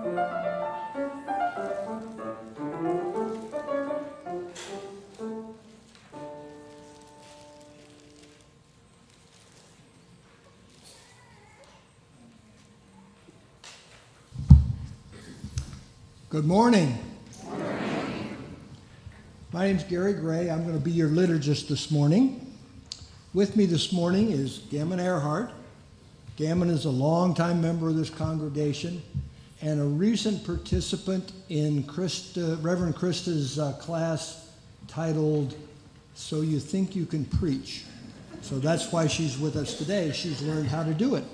Good morning. Good morning. My name's Gary Gray. I'm going to be your liturgist this morning. With me this morning is Gammon Earhart. Gammon is a longtime member of this congregation and a recent participant in Reverend Krista's class titled, So You Think You Can Preach. So that's why she's with us today. She's learned how to do it.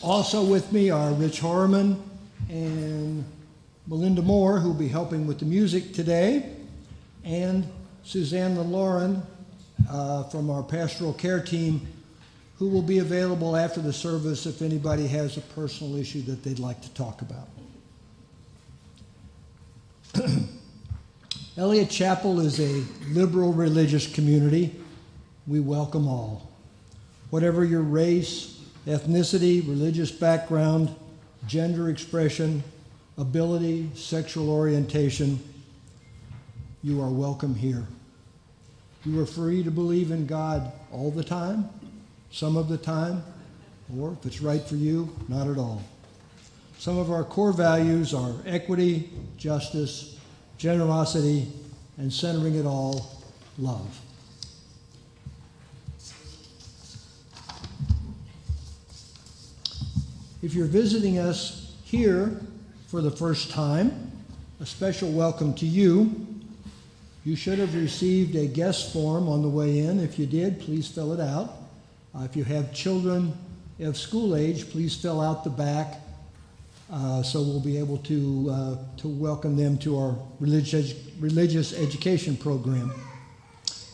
Also with me are Rich Horman and Melinda Moore, who will be helping with the music today, and Suzanne LaLauren from our pastoral care team, who will be available after the service if anybody has a personal issue that they'd like to talk about. Eliot Chapel is a liberal religious community. We welcome all. Whatever your race, ethnicity, religious background, gender expression, ability, sexual orientation, you are welcome here. You are free to believe in God all the time, some of the time, or if it's right for you, not at all. Some of our core values are equity, justice, generosity, and centering it all, love. If you're visiting us here for the first time, a special welcome to you. You should have received a guest form on the way in. If you did, please fill it out. If you have children of school age, please fill out the back so we'll be able to welcome them to our religious education program.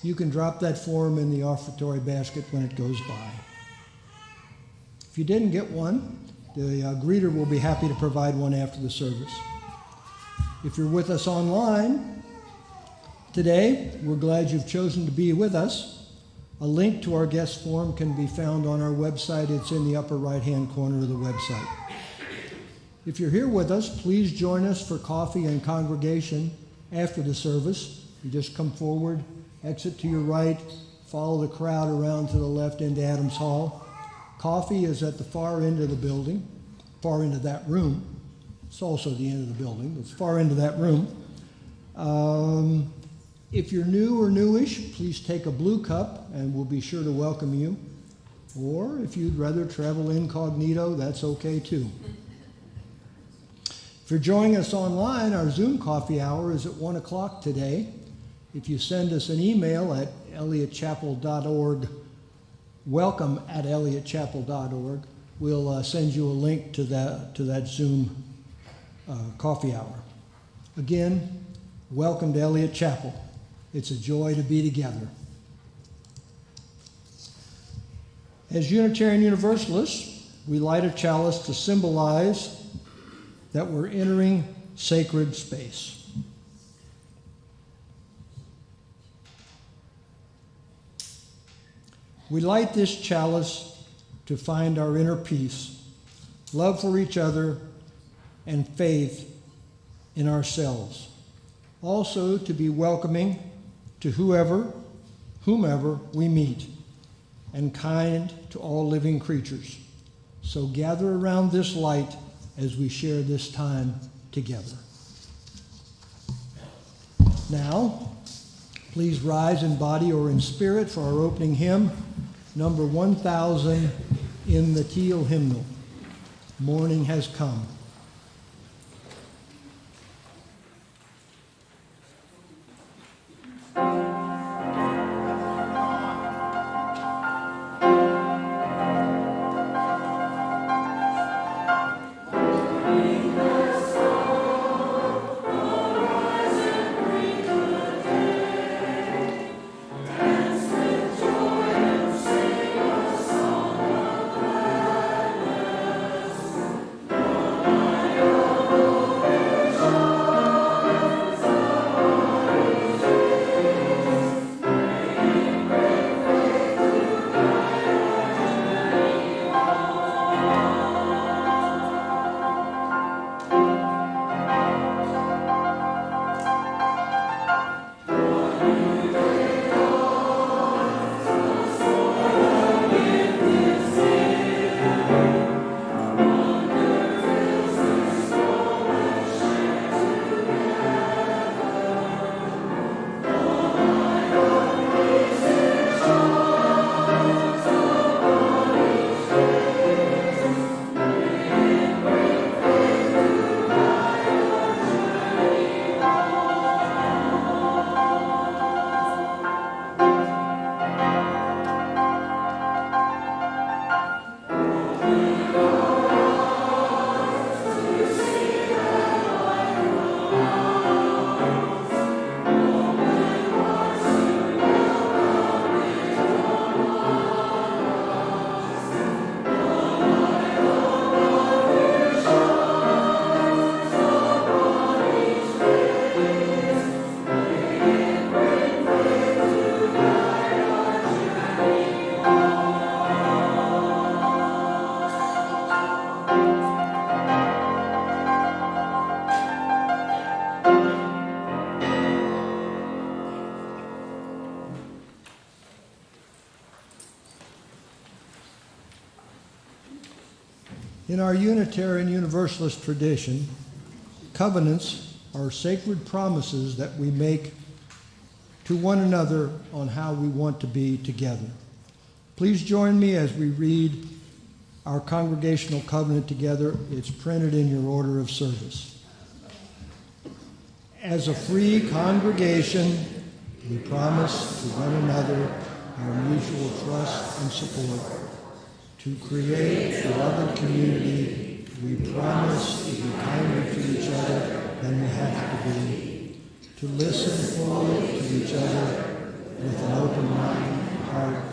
You can drop that form in the offertory basket when it goes by. If you didn't get one, the greeter will be happy to provide one after the service. If you're with us online today, we're glad you've chosen to be with us. A link to our guest form can be found on our website. It's in the upper right-hand corner of the website. If you're here with us, please join us for coffee and congregation after the service. You just come forward, exit to your right, follow the crowd around to the left into Adams Hall. Coffee is at the far end of the building, far end of that room. It's also the end of the building, but it's far end of that room. If you're new or newish, please take a blue cup and we'll be sure to welcome you. Or if you'd rather travel incognito, that's okay too. If you're joining us online, our Zoom coffee hour is at 1 o'clock today. If you send us an email at eliotchapel.org, welcome@eliotchapel.org. We'll send you a link to that Zoom coffee hour. Again, welcome to Eliot Chapel. It's a joy to be together. As Unitarian Universalists, we light a chalice to symbolize that we're entering sacred space. We light this chalice to find our inner peace, love for each other, and faith in ourselves. Also to be welcoming to whomever we meet, and kind to all living creatures. So gather around this light as we share this time together. Now, please rise in body or in spirit for our opening hymn, number 1000 in the Teal hymnal. Morning has come. Thank In our Unitarian Universalist tradition, covenants are sacred promises that we make to one another on how we want to be together. Please join me as we read our congregational covenant together. It's printed in your order of service. As a free congregation, we promise to one another our mutual trust and support. To create a loving community, we promise to be kinder to each other than we have to be. To listen fully to each other with an open mind and heart.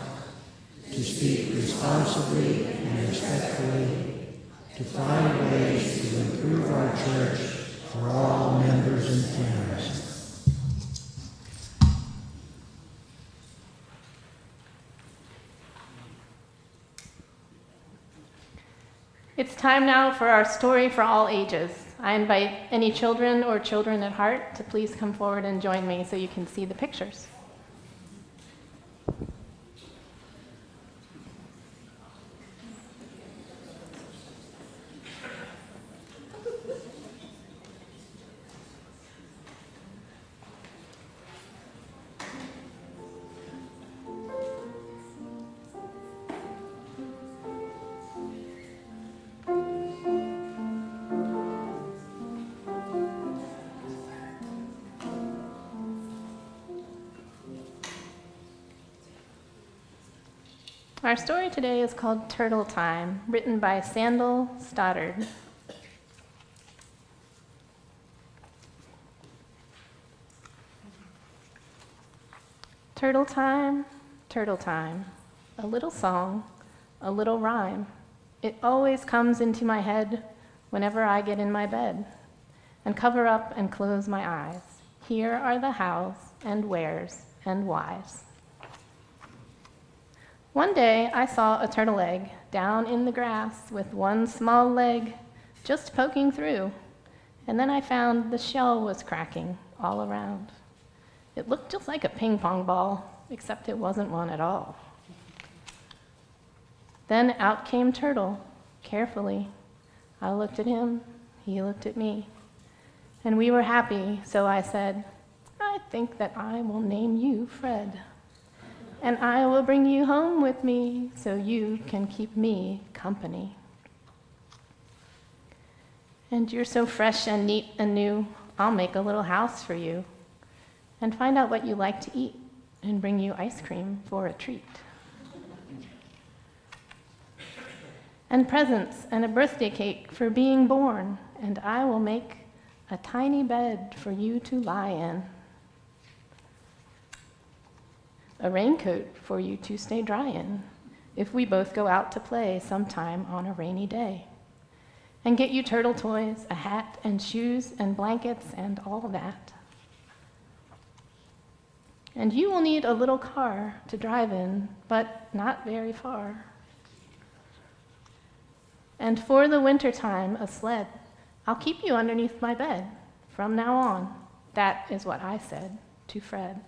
To speak responsibly and respectfully. To find ways to improve our church for all members and friends. It's time now for our story for all ages. I invite any children or children at heart to please come forward and join me so you can see the pictures. Our story today is called Turtle Time, written by Sandal Stoddard. Turtle time, a little song, a little rhyme. It always comes into my head whenever I get in my bed and cover up and close my eyes. Here are the hows and wheres and whys. One day I saw a turtle egg down in the grass with one small leg just poking through, and then I found the shell was cracking all around. It looked just like a ping pong ball, except it wasn't one at all. Then out came Turtle, carefully. I looked at him, he looked at me, and we were happy, so I said, I think that I will name you Fred. And I will bring you home with me so you can keep me company. And you're so fresh and neat and new, I'll make a little house for you and find out what you like to eat and bring you ice cream for a treat. And presents and a birthday cake for being born, and I will make a tiny bed for you to lie in. A raincoat for you to stay dry in if we both go out to play sometime on a rainy day. And get you turtle toys, a hat and shoes and blankets and all that. And you will need a little car to drive in, but not very far. And for the winter time, a sled. I'll keep you underneath my bed from now on. That is what I said to Fred.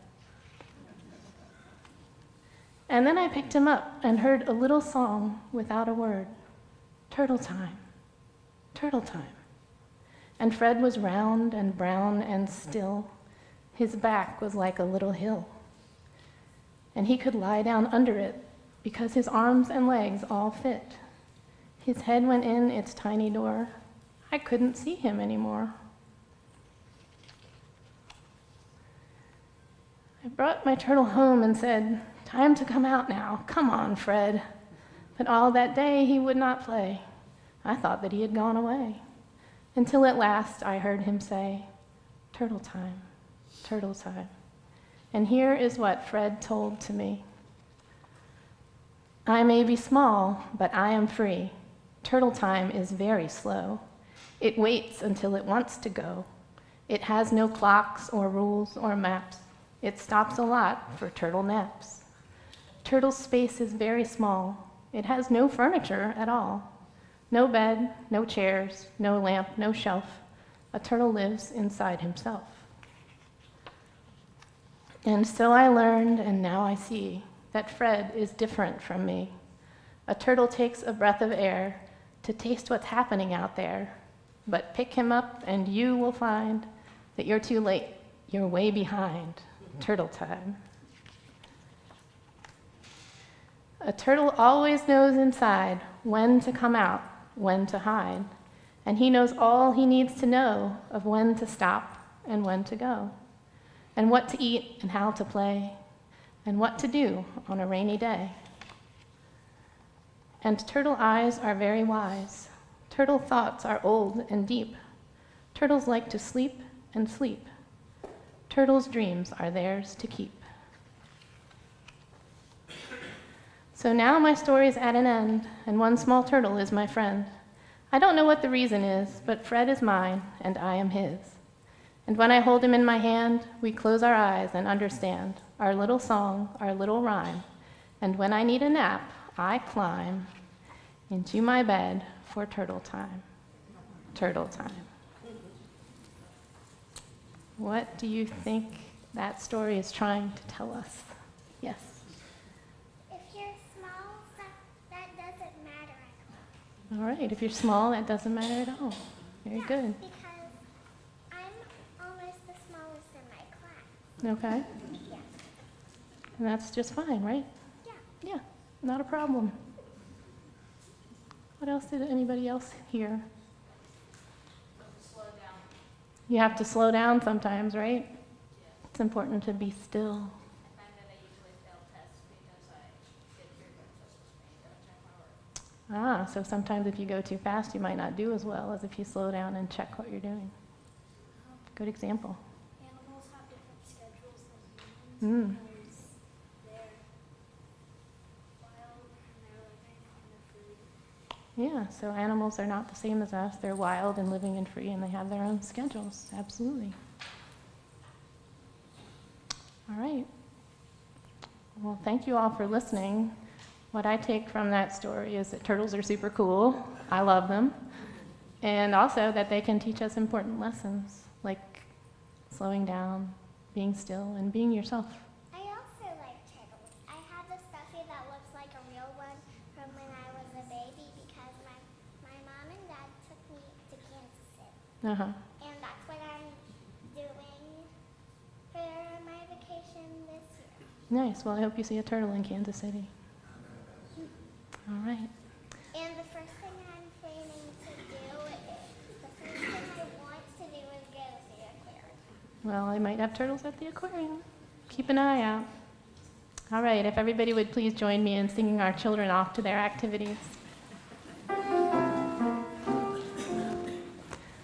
And then I picked him up and heard a little song without a word. Turtle time, turtle time. And Fred was round and brown and still. His back was like a little hill. And he could lie down under it because his arms and legs all fit. His head went in its tiny door. I couldn't see him anymore. I brought my turtle home and said, time to come out now. Come on, Fred. But all that day he would not play. I thought that he had gone away. Until at last I heard him say, turtle time, turtle time. And here is what Fred told to me. I may be small, but I am free. Turtle time is very slow. It waits until it wants to go. It has no clocks or rules or maps. It stops a lot for turtle naps. Turtle's space is very small. It has no furniture at all. No bed, no chairs, no lamp, no shelf. A turtle lives inside himself. And so I learned, and now I see, that Fred is different from me. A turtle takes a breath of air, to taste what's happening out there. But pick him up and you will find that you're too late. You're way behind. Turtle time. A turtle always knows inside when to come out, when to hide. And he knows all he needs to know of when to stop and when to go, and what to eat and how to play, and what to do on a rainy day. And turtle eyes are very wise. Turtle thoughts are old and deep. Turtles like to sleep and sleep. Turtles' dreams are theirs to keep. So now my story is at an end, and one small turtle is my friend. I don't know what the reason is, but Fred is mine, and I am his. And when I hold him in my hand, we close our eyes and understand our little song, our little rhyme. And when I need a nap, I climb into my bed for turtle time. Turtle time. What do you think that story is trying to tell us? Yes? If you're small, that doesn't matter at all. All right, if you're small, that doesn't matter at all. Very good. Because I'm almost the smallest in my class. Okay, Yeah. and that's just fine, right? Yeah. Yeah, not a problem. What else did anybody else hear? Slow down. You have to slow down sometimes, right? It's important to be still. I find that I usually fail tests because I get through breakfast and don't check my work. So sometimes if you go too fast, you might not do as well as if you slow down and check what you're doing. Good example. Animals have different schedules than humans because they're wild and they're living on the food. Yeah, so animals are not the same as us. They're wild and living and free, and they have their own schedules. Absolutely. All right. Well, thank you all for listening. What I take from that story is that turtles are super cool. I love them. And also that they can teach us important lessons, like slowing down, being still, and being yourself. I also like turtles. I have a stuffy that looks like a real one from when I was a baby because my mom and dad took me to Kansas City. Uh-huh. And that's what I'm doing for my vacation this year. Nice. Well, I hope you see a turtle in Kansas City. All right. And the first thing I'm planning to do the first thing I want to do is go to the aquarium. Well, I might have turtles at the aquarium. Keep an eye out. All right, if everybody would please join me in singing our children off to their activities.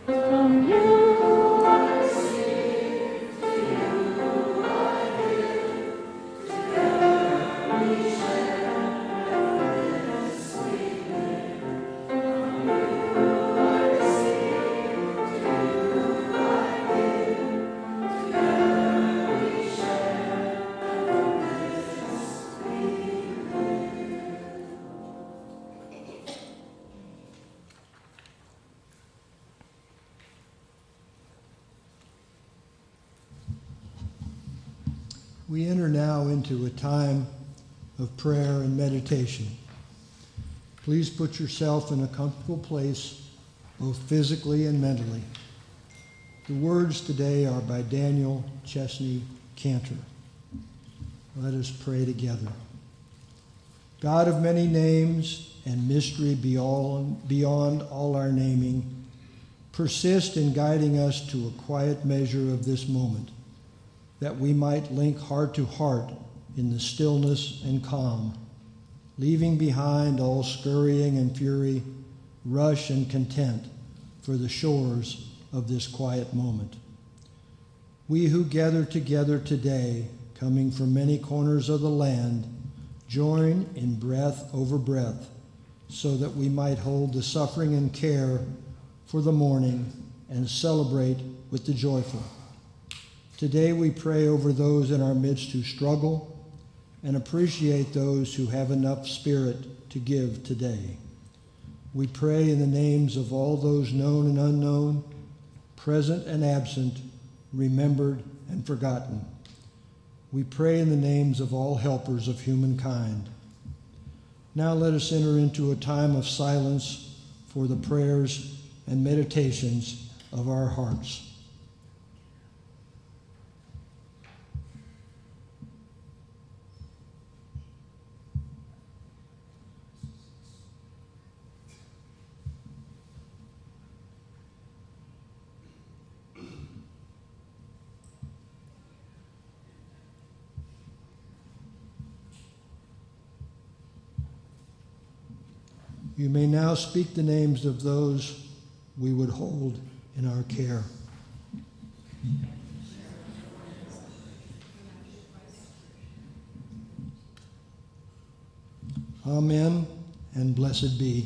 From you I sing, to you I give, together we share this sweet day. From you I sing, to you I give, together we share this sweet day. We enter now into a time of prayer and meditation. Please put yourself in a comfortable place, both physically and mentally. The words today are by Daniel Chesney Cantor. Let us pray together. God of many names and mystery beyond all our naming, persist in guiding us to a quiet measure of this moment, that we might link heart to heart in the stillness and calm, leaving behind all scurrying and fury, rush and content for the shores of this quiet moment. We who gather together today, coming from many corners of the land, join in breath over breath, so that we might hold the suffering and care for the mourning and celebrate with the joyful. Today we pray over those in our midst who struggle and appreciate those who have enough spirit to give today. We pray in the names of all those known and unknown, present and absent, remembered and forgotten. We pray in the names of all helpers of humankind. Now let us enter into a time of silence for the prayers and meditations of our hearts. You may now speak the names of those we would hold in our care. Amen, and blessed be.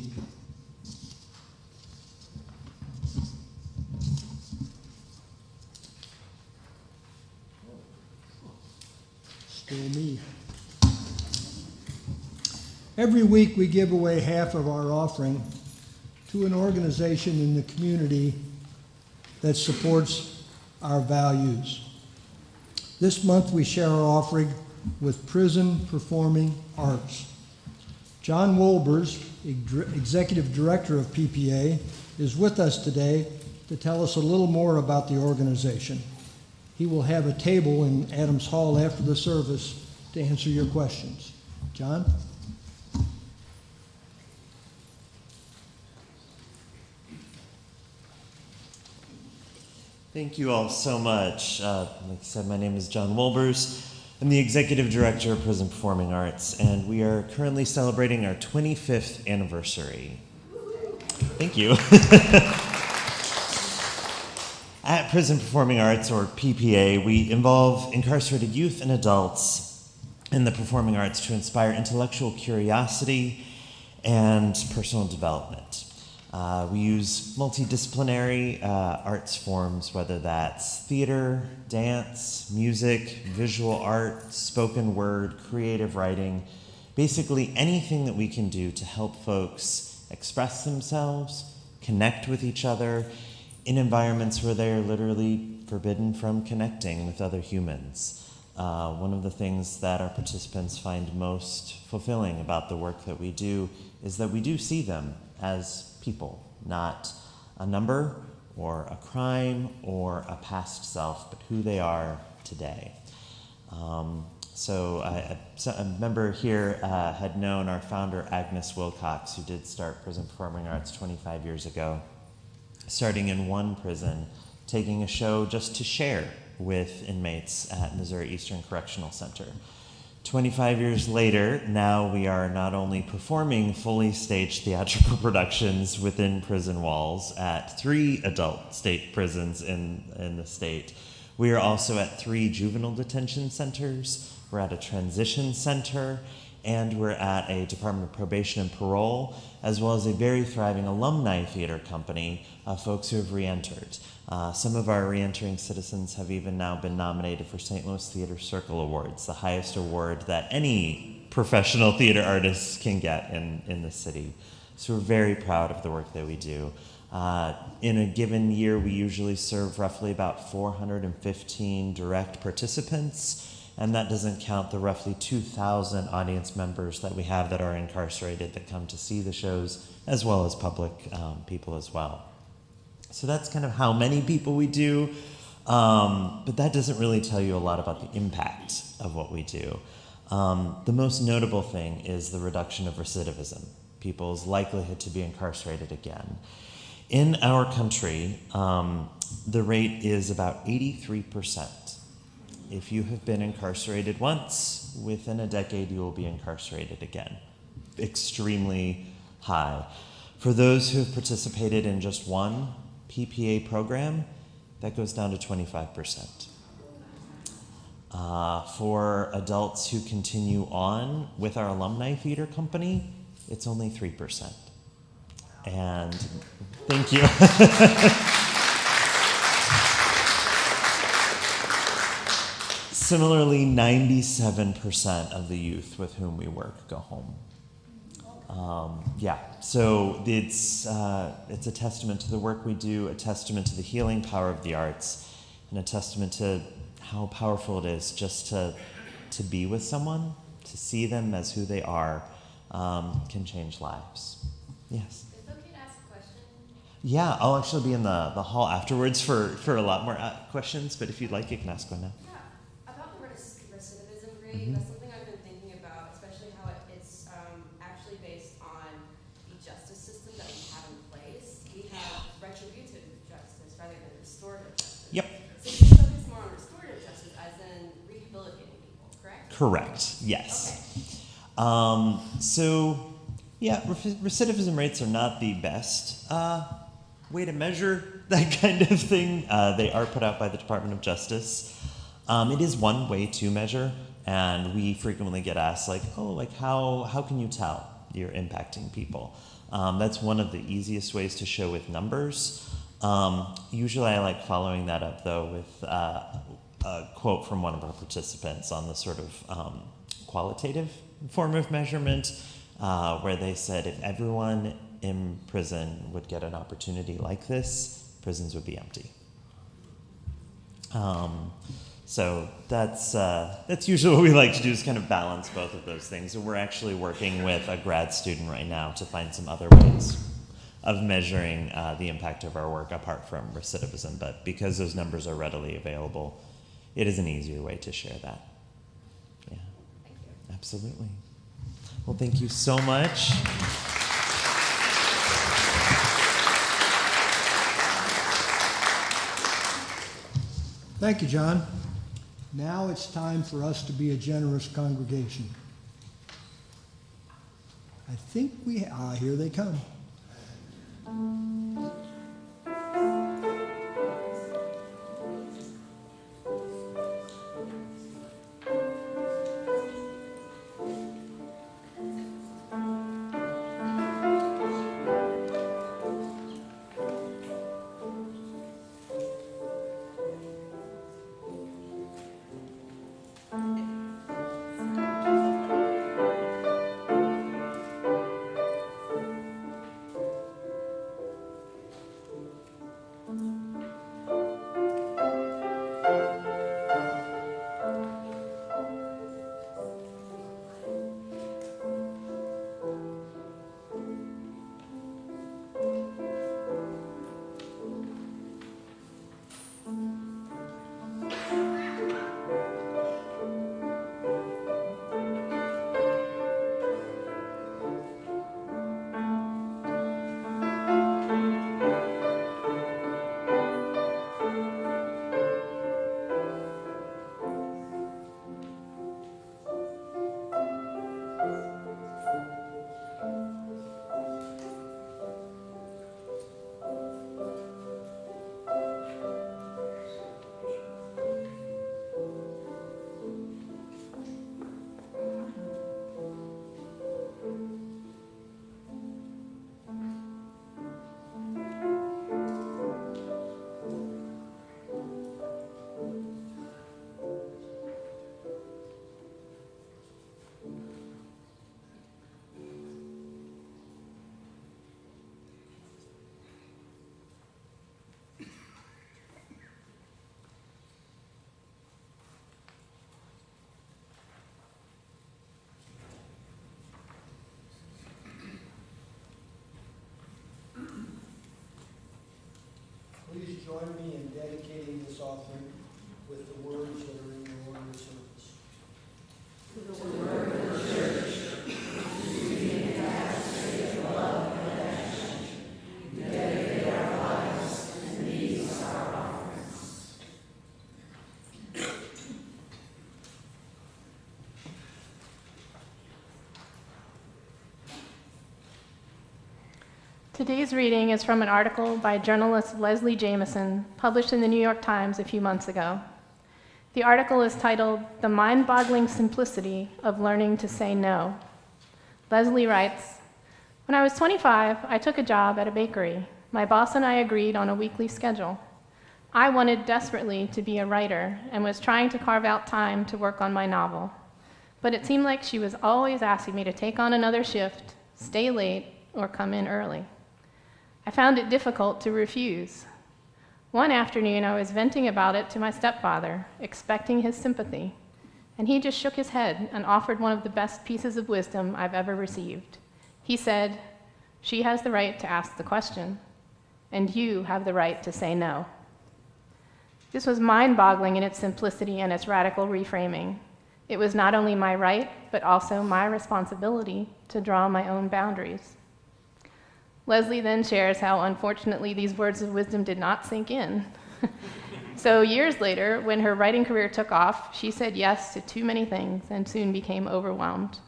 Still me. Every week we give away half of our offering to an organization in the community that supports our values. This month we share our offering with Prison Performing Arts. John Wolbers, Executive Director of PPA, is with us today to tell us a little more about the organization. He will have a table in Adams Hall after the service to answer your questions. John? Thank you all so much. Like I said, my name is John Wolbers. I'm the Executive Director of Prison Performing Arts, and we are currently celebrating our 25th anniversary. Thank you. At Prison Performing Arts, or PPA, we involve incarcerated youth and adults in the performing arts to inspire intellectual curiosity and personal development. We use multidisciplinary arts forms, whether that's theater, dance, music, visual art, spoken word, creative writing, basically anything that we can do to help folks express themselves, connect with each other in environments where they are literally forbidden from connecting with other humans. One of the things that our participants find most fulfilling about the work that we do is that we do see them as people, not a number or a crime or a past self, but who they are today. So a member here had known our founder, Agnes Wilcox, who did start Prison Performing Arts 25 years ago, starting in one prison, taking a show just to share with inmates at Missouri Eastern Correctional Center. 25 years later, now we are not only performing fully staged theatrical productions within prison walls at 3 adult state prisons in the state, we are also at 3 juvenile detention centers, we're at a transition center, and we're at a Department of Probation and Parole, as well as a very thriving alumni theater company of folks who have re-entered. Some of our re-entering citizens have even now been nominated for St. Louis Theater Circle Awards, the highest award that any professional theater artist can get in the city. So we're very proud of the work that we do. In a given year, we usually serve roughly about 415 direct participants, and that doesn't count the roughly 2,000 audience members that we have that are incarcerated that come to see the shows, as well as public people as well. So that's kind of how many people we do, but that doesn't really tell you a lot about the impact of what we do. The most notable thing is the reduction of recidivism, people's likelihood to be incarcerated again. In our country, the rate is about 83%. If you have been incarcerated once, within a decade you will be incarcerated again. Extremely high. For those who have participated in just one PPA program, that goes down to 25%. For adults who continue on with our alumni theater company, it's only 3%. And thank you. Similarly, 97% of the youth with whom we work go home. So it's a testament to the work we do, a testament to the healing power of the arts, and a testament to how powerful it is just to be with someone, to see them as who they are, can change lives. Yes? It's okay to ask a Yeah, I'll actually be in the hall afterwards for a lot more questions, but if you'd like, you can ask one now. Yeah, about the recidivism rate, Mhm. that's something I've been thinking about, especially how it's actually based on the justice system that we have in place. We have retributive justice rather than restorative justice. Yep. So you focus more on restorative justice as in rehabilitating people, correct? Correct, yes. Okay. So, yeah, recidivism rates are not the best way to measure that kind of thing. They are put out by the Department of Justice. It is one way to measure, and we frequently get asked, like, oh, like how can you tell you're impacting people? That's one of the easiest ways to show with numbers. Usually I like following that up, though, with a quote from one of our participants on the sort of qualitative form of measurement, where they said if everyone in prison would get an opportunity like this, prisons would be empty. So that's usually what we like to do, is kind of balance both of those things. And we're actually working with a grad student right now to find some other ways of measuring the impact of our work apart from recidivism. But because those numbers are readily available, it is an easier way to share that. Yeah, Thank you. absolutely. Well, thank you so much. Thank you, John. Now it's time for us to be a generous congregation. I think here they come. Please join me in dedicating this offering with the words that are in the order of service. Today's reading is from an article by journalist Leslie Jameson, published in the New York Times a few months ago. The article is titled, "The Mind-Boggling Simplicity of Learning to Say No." Leslie writes, "When I was 25, I took a job at a bakery. My boss and I agreed on a weekly schedule. I wanted desperately to be a writer and was trying to carve out time to work on my novel. But it seemed like she was always asking me to take on another shift, stay late, or come in early. I found it difficult to refuse. One afternoon, I was venting about it to my stepfather, expecting his sympathy, and he just shook his head and offered one of the best pieces of wisdom I've ever received. He said, 'She has the right to ask the question.' and you have the right to say no. This was mind-boggling in its simplicity and its radical reframing. It was not only my right, but also my responsibility to draw my own boundaries. Leslie then shares how, unfortunately, these words of wisdom did not sink in. So years later, when her writing career took off, she said yes to too many things and soon became overwhelmed.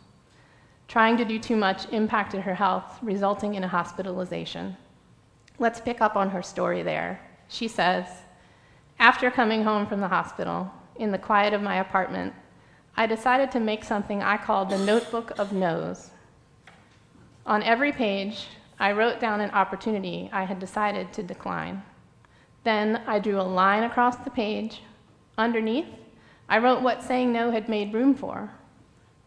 Trying to do too much impacted her health, resulting in a hospitalization. Let's pick up on her story there. She says, "After coming home from the hospital, in the quiet of my apartment, I decided to make something I called the Notebook of No's. On every page, I wrote down an opportunity I had decided to decline. Then I drew a line across the page. Underneath, I wrote what saying no had made room for.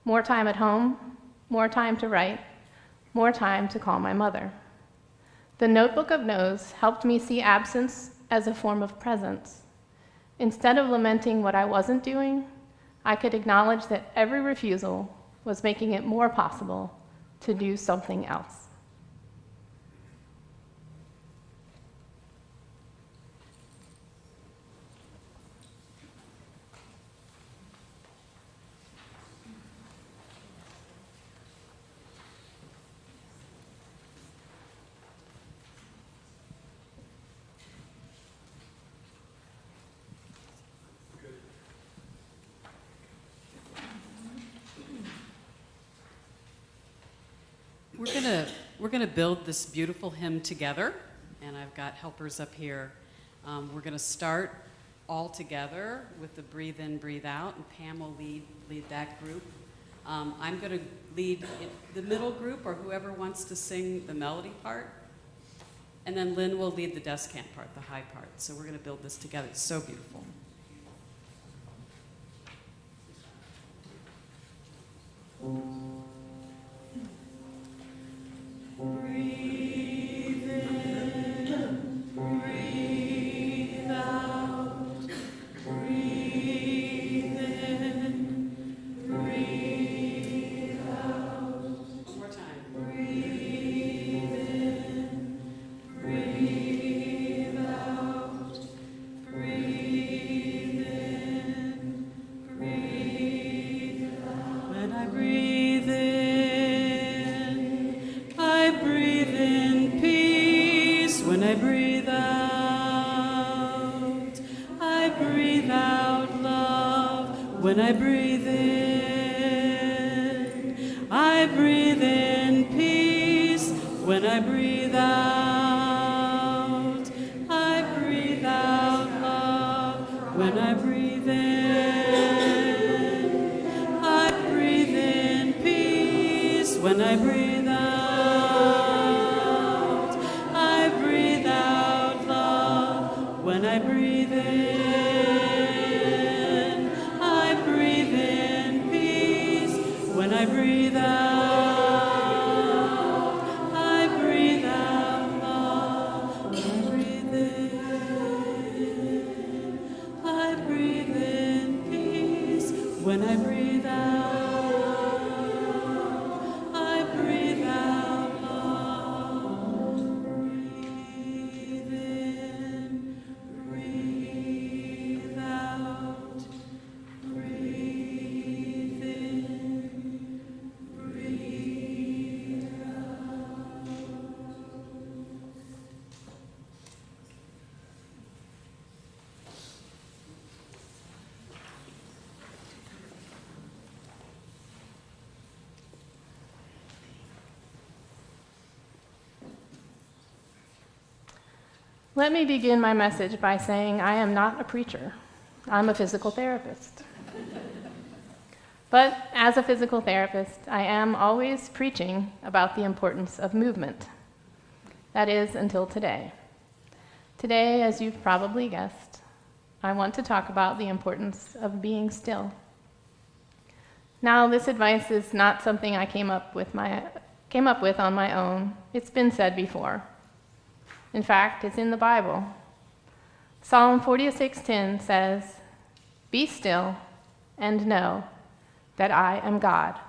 More time at home, more time to write, more time to call my mother. The Notebook of No's helped me see absence as a form of presence. Instead of lamenting what I wasn't doing, I could acknowledge that every refusal was making it more possible to do something else." We're gonna build this beautiful hymn together, and I've got helpers up here. We're gonna start all together with the breathe in, breathe out, and Pam will lead that group. I'm gonna lead the middle group, or whoever wants to sing the melody part, and then Lynn will lead the descant part, the high part. So we're gonna build this together. It's so beautiful. When I breathe in, I breathe in peace. When I breathe out, I breathe out love. When I breathe in, I breathe in peace. When I breathe out, I breathe out love. When I breathe in, when I breathe out, I breathe out love. When I breathe in, I breathe in peace. When I breathe out, I breathe out love. Breathe in, breathe out, breathe in. Let me begin my message by saying I am not a preacher. I'm a physical therapist. But as a physical therapist, I am always preaching about the importance of movement. That is, until today. Today, as you've probably guessed, I want to talk about the importance of being still. Now, this advice is not something I came up with on my own. It's been said before. In fact, it's in the Bible. Psalm 46:10 says, "Be still and know that I am God."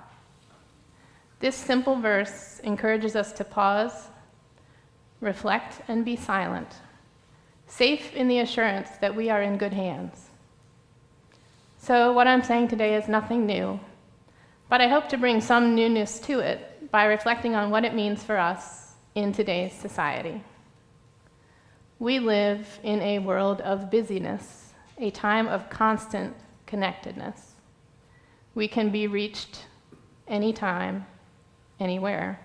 This simple verse encourages us to pause, reflect, and be silent, safe in the assurance that we are in good hands. So what I'm saying today is nothing new, but I hope to bring some newness to it by reflecting on what it means for us in today's society. We live in a world of busyness, a time of constant connectedness. We can be reached anytime, anywhere.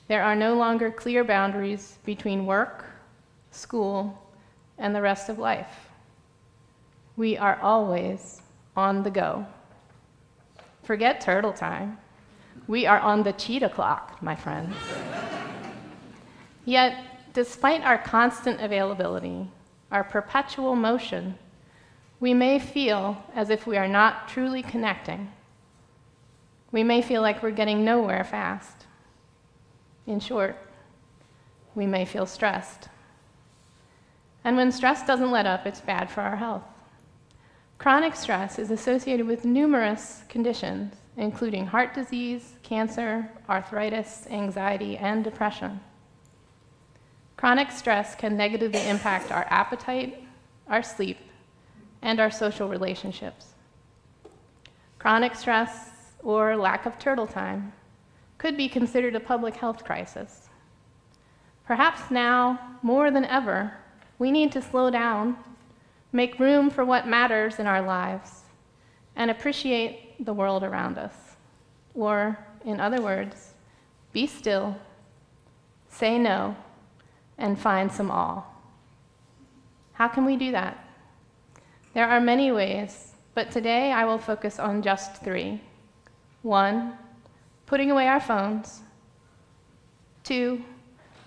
There are no longer clear boundaries between work, school, and the rest of life. We are always on the go. Forget turtle time. We are on the cheetah clock, my friends. Yet, despite our constant availability, our perpetual motion, we may feel as if we are not truly connecting. We may feel like we're getting nowhere fast. In short, we may feel stressed. And when stress doesn't let up, it's bad for our health. Chronic stress is associated with numerous conditions, including heart disease, cancer, arthritis, anxiety, and depression. Chronic stress can negatively impact our appetite, our sleep, and our social relationships. Chronic stress, or lack of turtle time, could be considered a public health crisis. Perhaps now, more than ever, we need to slow down, make room for what matters in our lives, and appreciate the world around us. Or, in other words, be still, say no, and find some awe. How can we do that? There are many ways, but today I will focus on just 3. 1, putting away our phones. 2,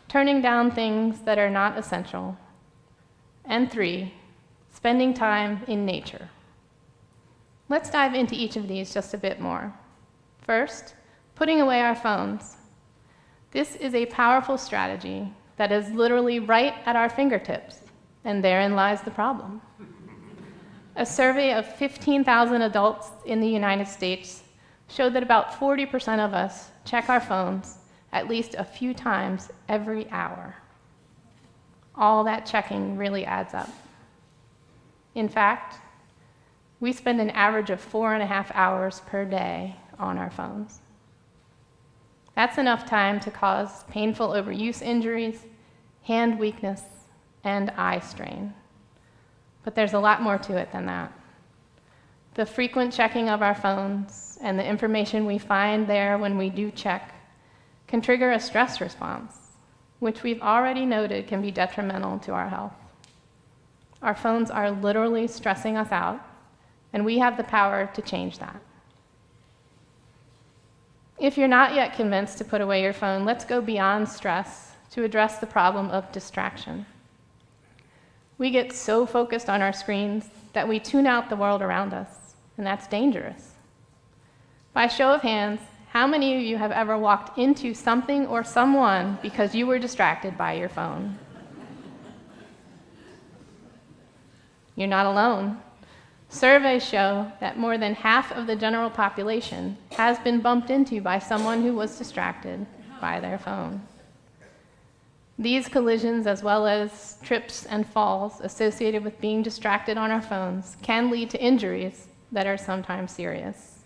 turning down things that are not essential. And 3, spending time in nature. Let's dive into each of these just a bit more. First, putting away our phones. This is a powerful strategy that is literally right at our fingertips, and therein lies the problem. A survey of 15,000 adults in the United States showed that about 40% of us check our phones at least a few times every hour. All that checking really adds up. In fact, we spend an average of 4.5 hours per day on our phones. That's enough time to cause painful overuse injuries, hand weakness, and eye strain. But there's a lot more to it than that. The frequent checking of our phones and the information we find there when we do check can trigger a stress response, which we've already noted can be detrimental to our health. Our phones are literally stressing us out, and we have the power to change that. If you're not yet convinced to put away your phone, let's go beyond stress to address the problem of distraction. We get so focused on our screens that we tune out the world around us, and that's dangerous. By show of hands, how many of you have ever walked into something or someone because you were distracted by your phone? You're not alone. Surveys show that more than half of the general population has been bumped into by someone who was distracted by their phone. These collisions, as well as trips and falls associated with being distracted on our phones, can lead to injuries that are sometimes serious.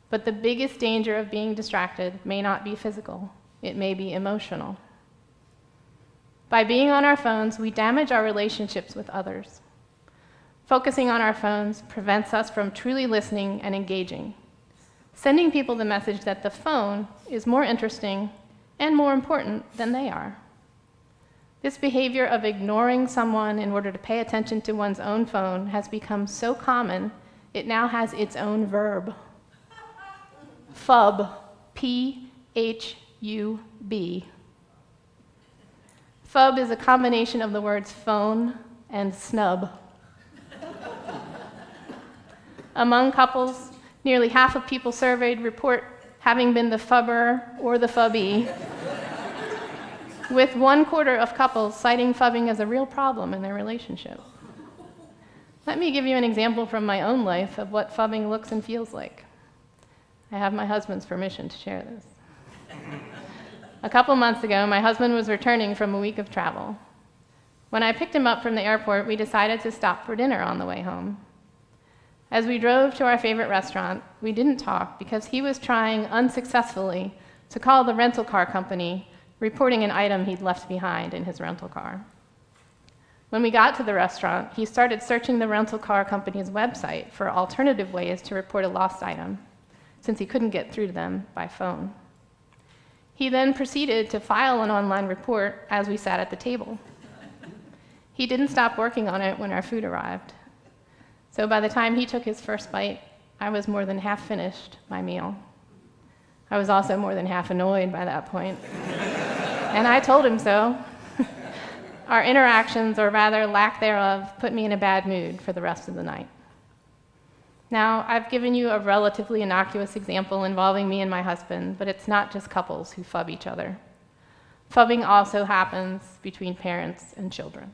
But the biggest danger of being distracted may not be physical, it may be emotional. By being on our phones, we damage our relationships with others. Focusing on our phones prevents us from truly listening and engaging, sending people the message that the phone is more interesting and more important than they are. This behavior of ignoring someone in order to pay attention to one's own phone has become so common, it now has its own verb. Phub, P-H-U-B. Phub is a combination of the words phone and snub. Among couples, nearly half of people surveyed report having been the phubber or the phubby, with 1/4 of couples citing phubbing as a real problem in their relationship. Let me give you an example from my own life of what phubbing looks and feels like. I have my husband's permission to share this. A couple months ago, my husband was returning from a week of travel. When I picked him up from the airport, we decided to stop for dinner on the way home. As we drove to our favorite restaurant, we didn't talk because he was trying unsuccessfully to call the rental car company, reporting an item he'd left behind in his rental car. When we got to the restaurant, he started searching the rental car company's website for alternative ways to report a lost item, since he couldn't get through to them by phone. He then proceeded to file an online report as we sat at the table. He didn't stop working on it when our food arrived. So by the time he took his first bite, I was more than half finished my meal. I was also more than half annoyed by that point. And I told him so. Our interactions, or rather lack thereof, put me in a bad mood for the rest of the night. Now, I've given you a relatively innocuous example involving me and my husband, but it's not just couples who phub each other. Phubbing also happens between parents and children.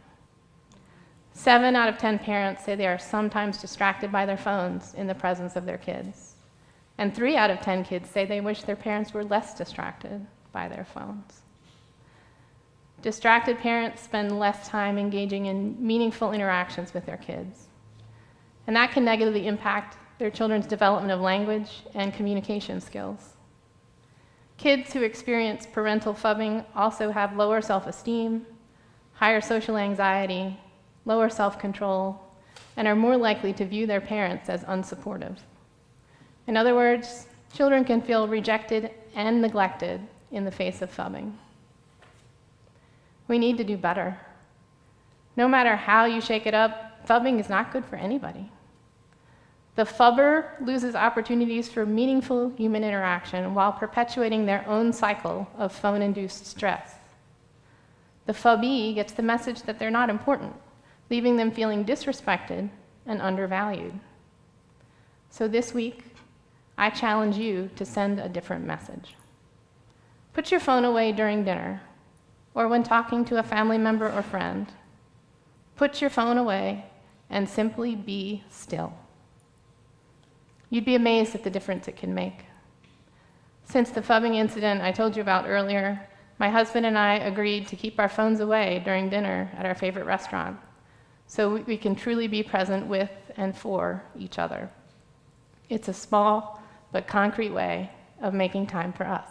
7 out of 10 parents say they are sometimes distracted by their phones in the presence of their kids. And 3 out of 10 kids say they wish their parents were less distracted by their phones. Distracted parents spend less time engaging in meaningful interactions with their kids. And that can negatively impact their children's development of language and communication skills. Kids who experience parental phubbing also have lower self-esteem, higher social anxiety, lower self-control, and are more likely to view their parents as unsupportive. In other words, children can feel rejected and neglected in the face of phubbing. We need to do better. No matter how you shake it up, phubbing is not good for anybody. The phubber loses opportunities for meaningful human interaction while perpetuating their own cycle of phone-induced stress. The phubbee gets the message that they're not important, leaving them feeling disrespected and undervalued. So this week, I challenge you to send a different message. Put your phone away during dinner or when talking to a family member or friend. Put your phone away and simply be still. You'd be amazed at the difference it can make. Since the phubbing incident I told you about earlier, my husband and I agreed to keep our phones away during dinner at our favorite restaurant, so we can truly be present with and for each other. It's a small but concrete way of making time for us.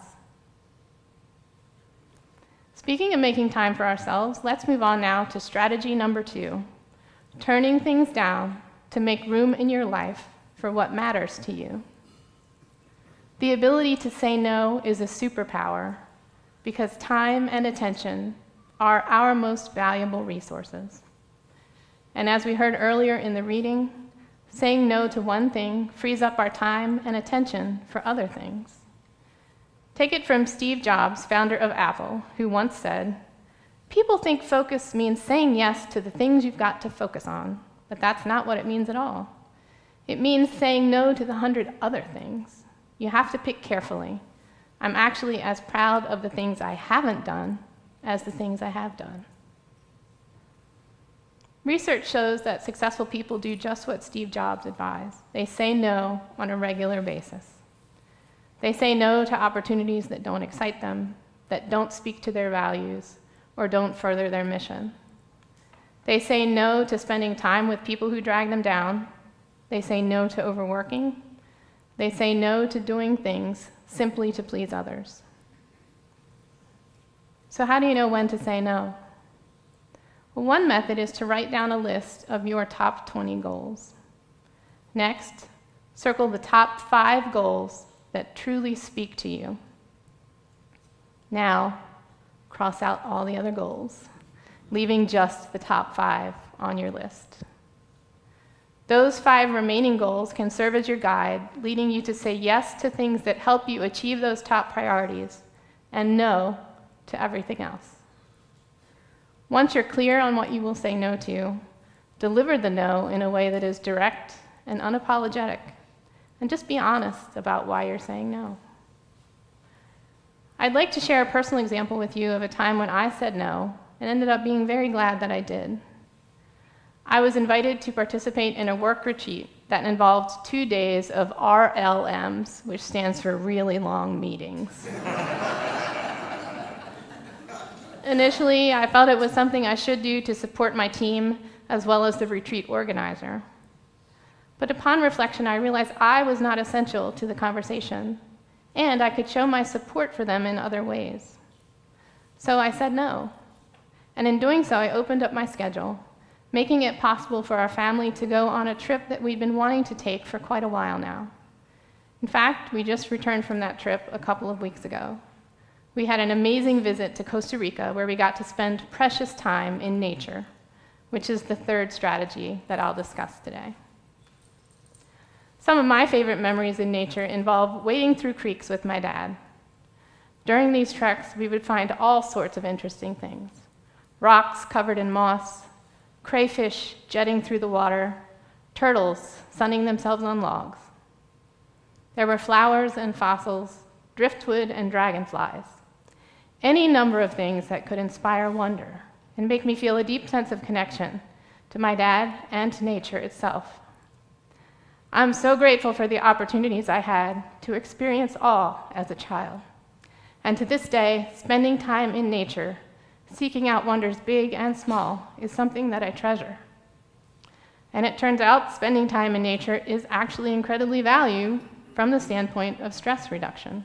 Speaking of making time for ourselves, let's move on now to strategy number 2, turning things down to make room in your life for what matters to you. The ability to say no is a superpower because time and attention are our most valuable resources. And as we heard earlier in the reading, saying no to one thing frees up our time and attention for other things. Take it from Steve Jobs, founder of Apple, who once said, "People think focus means saying yes to the things you've got to focus on, but that's not what it means at all. It means saying no to the 100 other things. You have to pick carefully. I'm actually as proud of the things I haven't done as the things I have done." Research shows that successful people do just what Steve Jobs advised. They say no on a regular basis. They say no to opportunities that don't excite them, that don't speak to their values, or don't further their mission. They say no to spending time with people who drag them down. They say no to overworking. They say no to doing things simply to please others. So how do you know when to say no? Well, one method is to write down a list of your top 20 goals. Next, circle the top 5 goals that truly speak to you. Now, cross out all the other goals, leaving just the top 5 on your list. Those 5 remaining goals can serve as your guide, leading you to say yes to things that help you achieve those top priorities and no to everything else. Once you're clear on what you will say no to, deliver the no in a way that is direct and unapologetic, and just be honest about why you're saying no. I'd like to share a personal example with you of a time when I said no and ended up being very glad that I did. I was invited to participate in a work retreat that involved 2 days of RLMs, which stands for really long meetings. initially, I felt it was something I should do to support my team as well as the retreat organizer. But upon reflection, I realized I was not essential to the conversation, and I could show my support for them in other ways. So I said no. And in doing so, I opened up my schedule, making it possible for our family to go on a trip that we'd been wanting to take for quite a while now. In fact, we just returned from that trip a couple of weeks ago. We had an amazing visit to Costa Rica where we got to spend precious time in nature, which is the third strategy that I'll discuss today. Some of my favorite memories in nature involve wading through creeks with my dad. During these treks, we would find all sorts of interesting things: rocks covered in moss, crayfish jetting through the water, turtles sunning themselves on logs. There were flowers and fossils, driftwood and dragonflies, any number of things that could inspire wonder and make me feel a deep sense of connection to my dad and to nature itself. I'm so grateful for the opportunities I had to experience awe as a child. And to this day, spending time in nature, seeking out wonders big and small, is something that I treasure. And it turns out spending time in nature is actually incredibly valuable from the standpoint of stress reduction.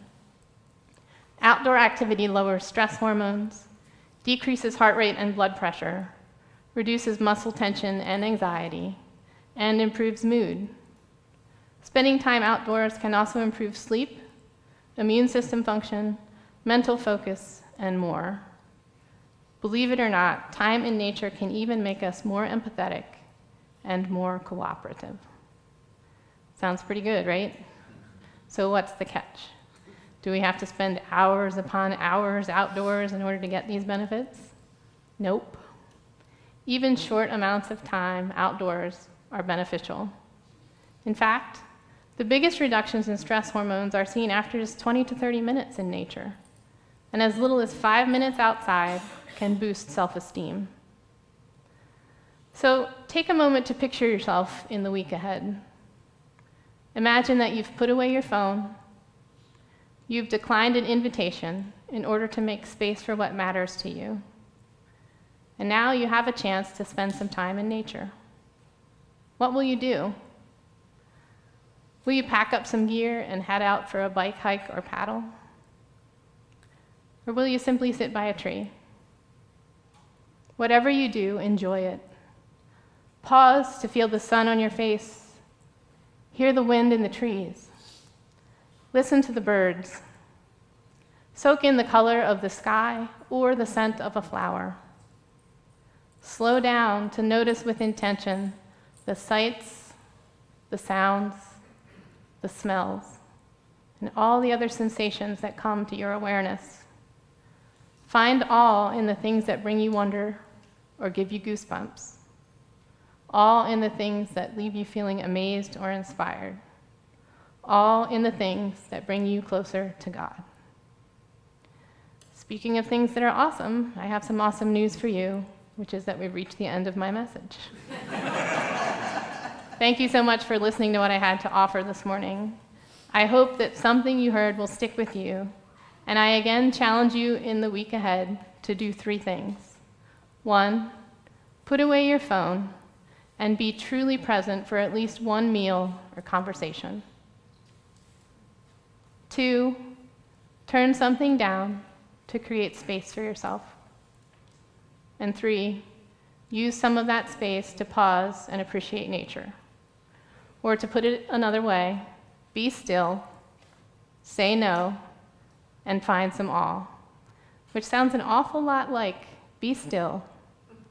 Outdoor activity lowers stress hormones, decreases heart rate and blood pressure, reduces muscle tension and anxiety, and improves mood. Spending time outdoors can also improve sleep, immune system function, mental focus, and more. Believe it or not, time in nature can even make us more empathetic and more cooperative. Sounds pretty good, right? So what's the catch? Do we have to spend hours upon hours outdoors in order to get these benefits? Nope. Even short amounts of time outdoors are beneficial. In fact, the biggest reductions in stress hormones are seen after just 20 to 30 minutes in nature, and as little as 5 minutes outside can boost self-esteem. So take a moment to picture yourself in the week ahead. Imagine that you've put away your phone, you've declined an invitation in order to make space for what matters to you, and now you have a chance to spend some time in nature. What will you do? Will you pack up some gear and head out for a bike, hike, or paddle? Or will you simply sit by a tree? Whatever you do, enjoy it. Pause to feel the sun on your face. Hear the wind in the trees. Listen to the birds. Soak in the color of the sky or the scent of a flower. Slow down to notice with intention the sights, the sounds, the smells, and all the other sensations that come to your awareness. Find awe in the things that bring you wonder or give you goosebumps. Awe in the things that leave you feeling amazed or inspired. Awe in the things that bring you closer to God. Speaking of things that are awesome, I have some awesome news for you, which is that we've reached the end of my message. Thank you so much for listening to what I had to offer this morning. I hope that something you heard will stick with you, and I again challenge you in the week ahead to do 3 things. 1, put away your phone and be truly present for at least one meal or conversation. 2, turn something down to create space for yourself. And 3, use some of that space to pause and appreciate nature. Or to put it another way, be still, say no, and find some awe, which sounds an awful lot like be still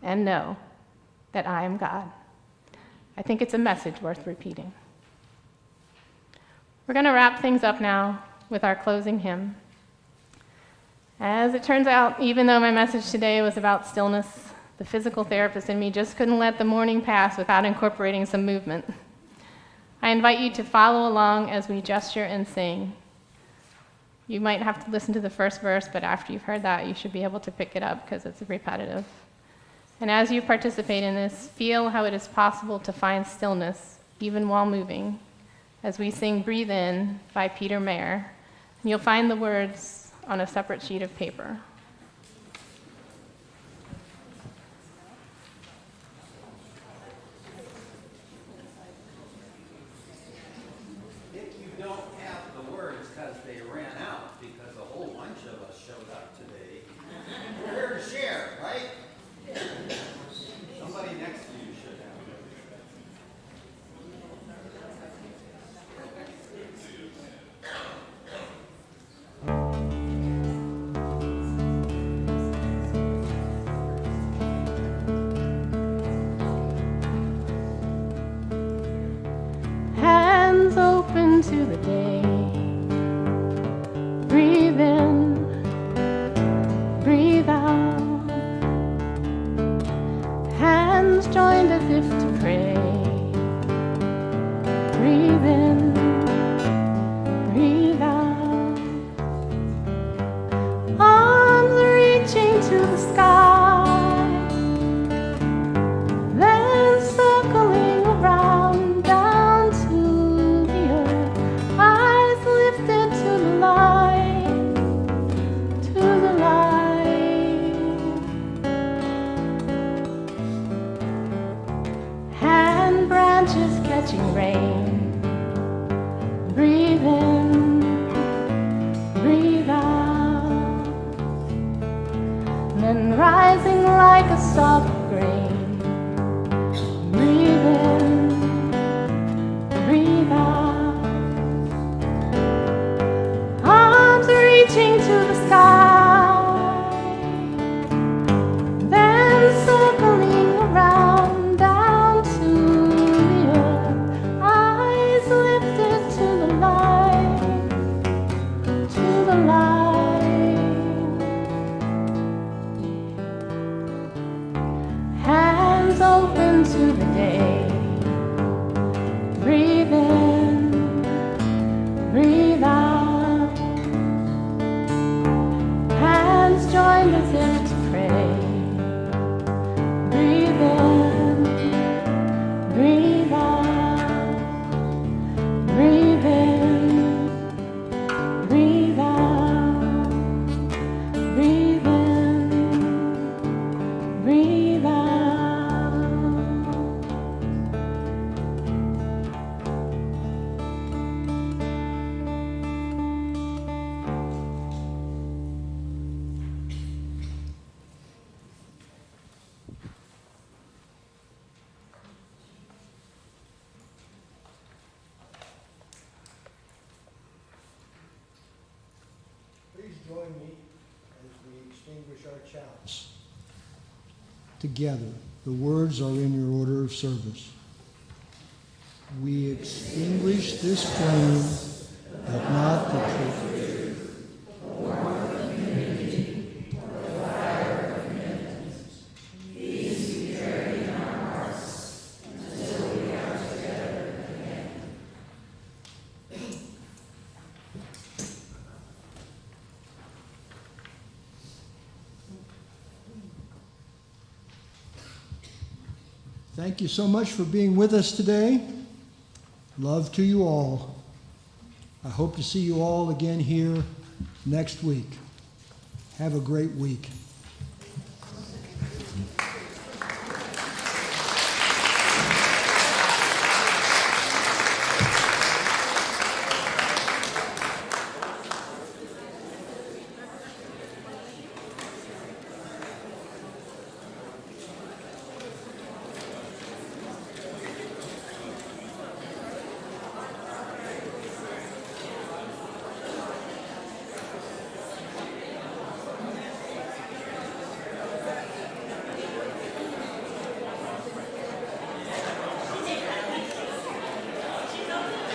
and know that I am God. I think it's a message worth repeating. We're going to wrap things up now with our closing hymn. As it turns out, even though my message today was about stillness, the physical therapist in me just couldn't let the morning pass without incorporating some movement. I invite you to follow along as we gesture and sing. You might have to listen to the first verse, but after you've heard that, you should be able to pick it up because it's repetitive. And as you participate in this, feel how it is possible to find stillness even while moving, as we sing Breathe In by Peter Mayer. And you'll find the words on a separate sheet of paper. branches catching rain. Breathe in, breathe out, then rising like a soft grain. Breathe in, breathe out, arms reaching to the sky, then circling around down to the earth, eyes lifted to the light, to the light. Hands open to the day. Breathe in, breathe out. Hands joined as if to pray. Breathe in, breathe out. Breathe in, breathe out. Breathe in, breathe out. Please join me as we extinguish our chalice. Together, the words are in your order of service. We extinguish this flame, but not the truth. Thank you so much for being with us today. Love to you all. I hope to see you all again here next week. Have a great week.